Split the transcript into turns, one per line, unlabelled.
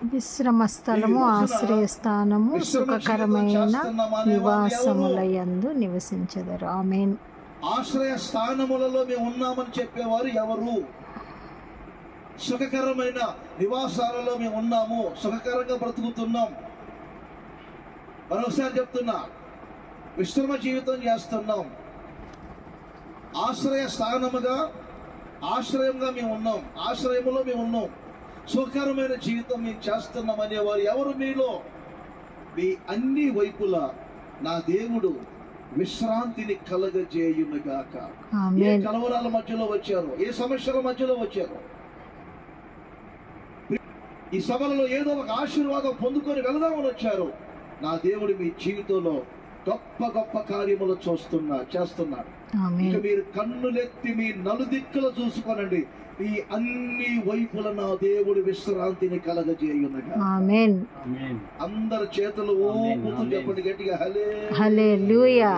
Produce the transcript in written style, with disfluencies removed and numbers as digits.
విశ్రమ స్థలము, ఆశ్రయస్థానము, సుఖకరమైన నివాసములయందు నివసించెదరు. ఆమేన్.
ఆశ్రయ స్థానములలో మేము ఉన్నామని చెప్పేవారు ఎవరు? సుఖకరమైన నివాసాలలో మేము ఉన్నాము, సుఖకరంగా బ్రతుకుతున్నాం. మరోసారి చెప్తున్నా, విశ్రమ జీవితం చేస్తున్నాం. ఆశ్రయ స్థానముగా, ఆశ్రయంగా మేము ఉన్నాం, ఆశ్రయములో మేము ఉన్నాం, సుఖకరమైన జీవితం మేము చేస్తున్నాం అనేవారు ఎవరు మీలో? మీ అన్ని వైపులా నా దేవుడు విశ్రాంతిని కలగజేయునుగాక. ఏ కలవరాల మధ్యలో వచ్చారో, ఏ సమస్యల మధ్యలో వచ్చారో, ఈ సభలలో ఏదో ఒక ఆశీర్వాదం పొందుకొని వెళదామని వచ్చారు, నా దేవుడు మీ జీవితంలో గొప్ప గొప్ప కార్యములు చేస్తున్నాడు. ఇక మీరు కన్నులెత్తి మీ నలుదిక్కులు చూసుకోనండి. ఈ అన్ని వైపుల నా దేవుడు విశ్రాంతిని కలగజేయునుగా.
ఆమేన్.
అందరి చేతులు ఊపుతూ చెప్పండి గట్టిగా, హల్లెలూయా.